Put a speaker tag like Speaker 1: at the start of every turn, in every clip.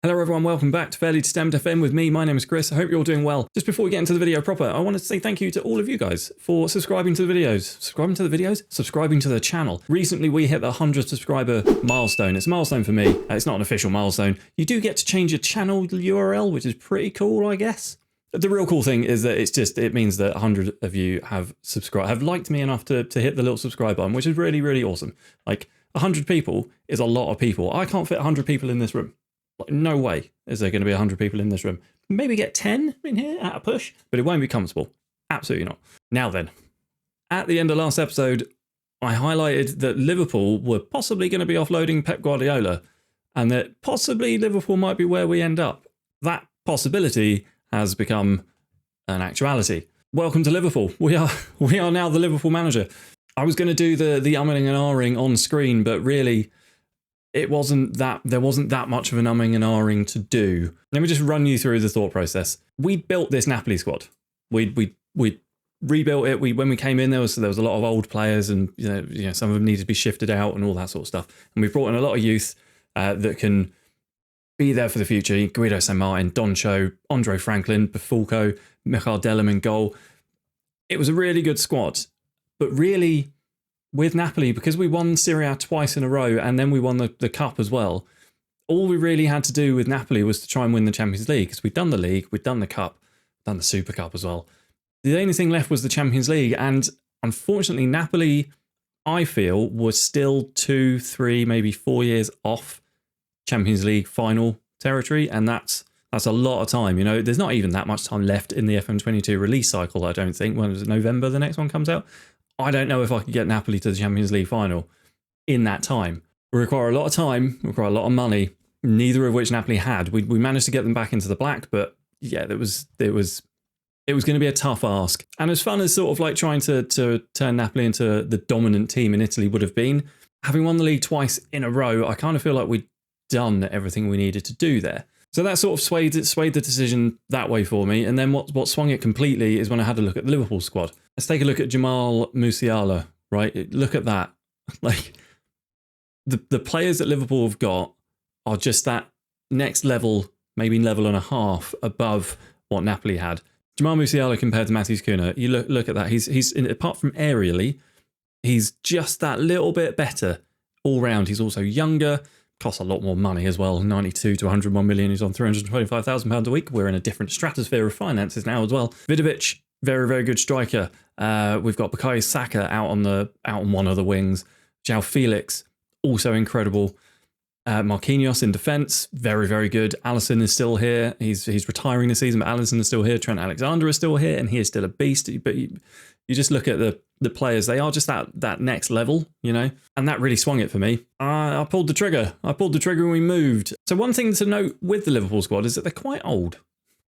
Speaker 1: Hello everyone, welcome back to FairlyDeterminedFM with me. My name is Chris. I hope you're all doing well. Just before we get into the video proper, I want to say thank you to all of you guys for subscribing to the videos. Subscribing to the channel. Recently we hit the 100 subscriber milestone. It's a milestone for me. It's not an official milestone. You do get to change your channel URL, which is pretty cool, I guess. The real cool thing is that it means that 100 of you have liked me enough to hit the little subscribe button, which is really, really awesome. Like 100 people is a lot of people. I can't fit 100 people in this room. No way is there going to be 100 people in this room. Maybe get 10 in here at a push, but it won't be comfortable. Absolutely not. Now then, at the end of last episode, I highlighted that Liverpool were possibly going to be offloading Pep Guardiola and that possibly Liverpool might be where we end up. That possibility has become an actuality. Welcome to Liverpool. We are now the Liverpool manager. I was going to do the umming and ahhing on screen, but really there wasn't that much of an umming and ahhing to do. Let me just run you through the thought process. We built this Napoli squad. We rebuilt it. When we came in, there was a lot of old players, and you know some of them needed to be shifted out and all that sort of stuff. And we brought in a lot of youth that can be there for the future. Guido San Martin, Doncho, Andre Franklin, Bafulco, Michael Delham in goal. It was a really good squad, but really, with Napoli, because we won Serie A twice in a row and then we won the Cup as well, all we really had to do with Napoli was to try and win the Champions League, because we'd done the League, we'd done the Cup, done the Super Cup as well. The only thing left was the Champions League, and unfortunately Napoli, I feel, was still 2, 3, maybe 4 years off Champions League final territory, and that's a lot of time. You know, there's not even that much time left in the FM22 release cycle, I don't think. When was it, November the next one comes out? I don't know if I could get Napoli to the Champions League final in that time. We require a lot of time, require a lot of money, neither of which Napoli had. We managed to get them back into the black, but yeah, it was going to be a tough ask. And as fun as sort of like trying to turn Napoli into the dominant team in Italy would have been, having won the league twice in a row, I kind of feel like we'd done everything we needed to do there. So that sort of swayed the decision that way for me. And then what swung it completely is when I had a look at the Liverpool squad. Let's take a look at Jamal Musiala, right? Look at that. Like the players that Liverpool have got are just that next level, maybe level and a half above what Napoli had. Jamal Musiala compared to Matheus Cunha, you look at that. He's apart from aerially, he's just that little bit better all round. He's also younger. Costs a lot more money as well, 92 to 101 million. He's on £325,000 a week. We're in a different stratosphere of finances now as well. Vidovic, very, very good striker. We've got Bukayo Saka out on one of the wings. João Felix, also incredible. Marquinhos in defence, very, very good. Alisson is still here. He's retiring this season, but Alisson is still here. Trent Alexander is still here, and he is still a beast. But you just look at the players, they are just that next level, you know, and that really swung it for me. I pulled the trigger. When we moved. So one thing to note with the Liverpool squad is that they're quite old.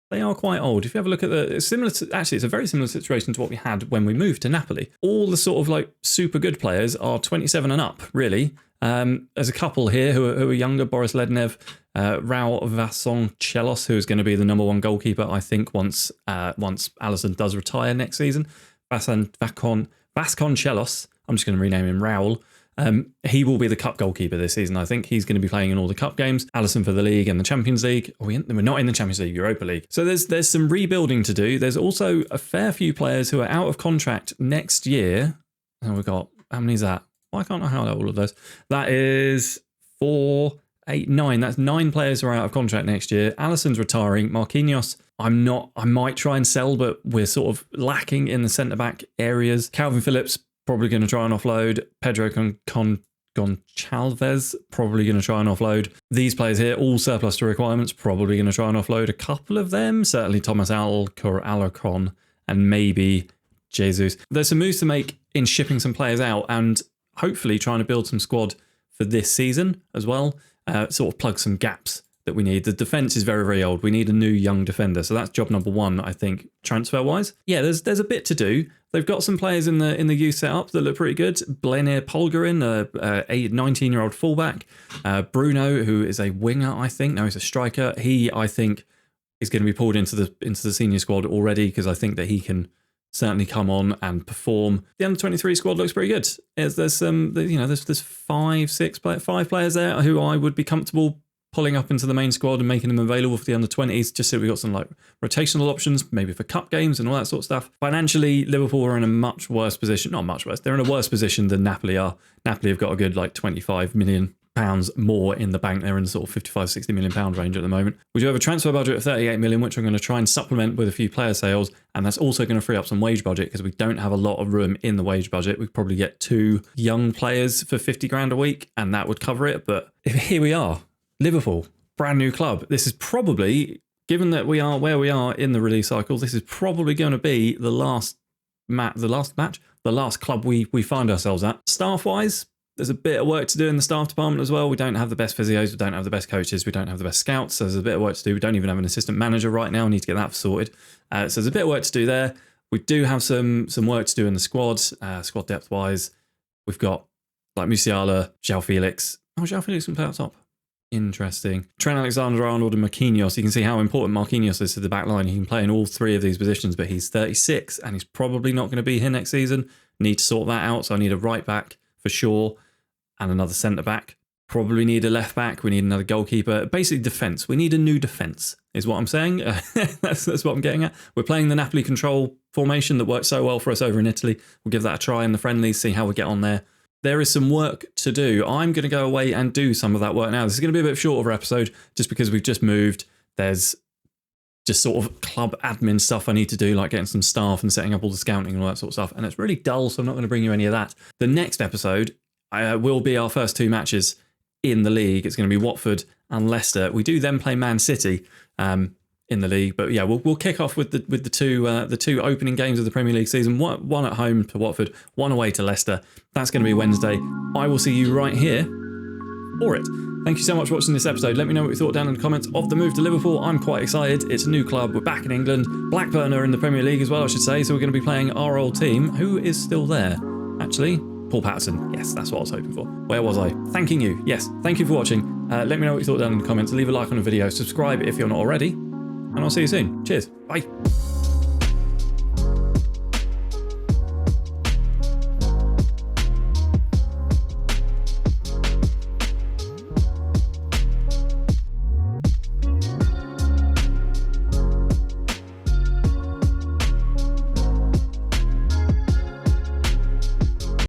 Speaker 1: They are quite old. If you have a look at it's a very similar situation to what we had when we moved to Napoli. All the sort of like super good players are 27 and up, really. There's a couple here who are younger, Boris Lednev, Raul Vasconcelos, who is going to be the #1 goalkeeper, I think, once Alisson does retire next season. Vasconcelos, I'm just going to rename him Raul. He will be the cup goalkeeper this season. I think he's going to be playing in all the cup games. Alisson for the league and the Champions League. We're not in the Champions League, Europa League. So there's some rebuilding to do. There's also a fair few players who are out of contract next year. And we've got, how many is that? Why can't I highlight all of those? That is 4, 8, 9. That's 9 players who are out of contract next year. Alisson's retiring. Marquinhos, I might try and sell, but we're sort of lacking in the centre-back areas. Calvin Phillips, probably going to try and offload. Pedro Goncalves, probably going to try and offload. These players here, all surplus to requirements, probably going to try and offload a couple of them. Certainly Thomas Alarcon and maybe Jesus. There's some moves to make in shipping some players out and hopefully trying to build some squad for this season as well. Sort of plug some gaps that we need. The defence is very, very old. We need a new young defender. So that's job number 1, I think, transfer-wise. Yeah, there's a bit to do. They've got some players in the youth setup that look pretty good. Blenir Polgarin, a 19-year-old fullback. Bruno, who is a winger, I think. No, he's a striker. He, I think, is going to be pulled into the senior squad already, because I think that he can certainly come on and perform. The under-23 squad looks pretty good. There's 5 players there who I would be comfortable pulling up into the main squad and making them available for the under-20s, just so we got some like rotational options, maybe for cup games and all that sort of stuff. Financially, Liverpool are in a much worse position. Not much worse. They're in a worse position than Napoli are. Napoli have got a good like £25 million more in the bank. They're in the sort of 55, 60 million pound range at the moment. We do have a transfer budget of 38 million, which I'm going to try and supplement with a few player sales. And that's also going to free up some wage budget because we don't have a lot of room in the wage budget. We could probably get 2 young players for 50 grand a week and that would cover it. But here we are, Liverpool, brand new club. This is probably, given that we are where we are in the release cycle, this is probably going to be the last club we find ourselves at. Staff-wise, there's a bit of work to do in the staff department as well. We don't have the best physios, we don't have the best coaches, we don't have the best scouts. So there's a bit of work to do. We don't even have an assistant manager right now. We need to get that sorted. So there's a bit of work to do there. We do have some work to do in the squad, squad depth-wise. We've got like Musiala, João Felix. Oh, João Felix can play up top. Interesting. Trent Alexander-Arnold and Marquinhos. You can see how important Marquinhos is to the back line. He can play in all 3 of these positions, but he's 36 and he's probably not going to be here next season. Need to sort that out. So I need a right back for sure. And another centre-back. Probably need a left-back. We need another goalkeeper. Basically, defence. We need a new defence, is what I'm saying. That's what I'm getting at. We're playing the Napoli control formation that worked so well for us over in Italy. We'll give that a try in the friendlies, see how we get on there. There is some work to do. I'm going to go away and do some of that work now. This is going to be a bit shorter episode just because we've just moved. There's just sort of club admin stuff I need to do, like getting some staff and setting up all the scouting and all that sort of stuff. And it's really dull, so I'm not going to bring you any of that. The next episode will be our first 2 matches in the league. It's going to be Watford and Leicester. We do then play Man City in the league, but yeah, we'll kick off with the two opening games of the Premier League season. One at home to Watford, one away to Leicester. That's going to be Wednesday. I will see you right here for it. Thank you so much for watching this episode. Let me know what you thought down in the comments of the move to Liverpool. I'm quite excited. It's a new club. We're back in England. Blackburn are in the Premier League as well, I should say. So we're going to be playing our old team, who is still there, actually. Paul Patterson. Yes, that's what I was hoping for. Where was I? Thanking you. Yes, thank you for watching. Let me know what you thought down in the comments. Leave a like on the video. Subscribe if you're not already. And I'll see you soon. Cheers. Bye.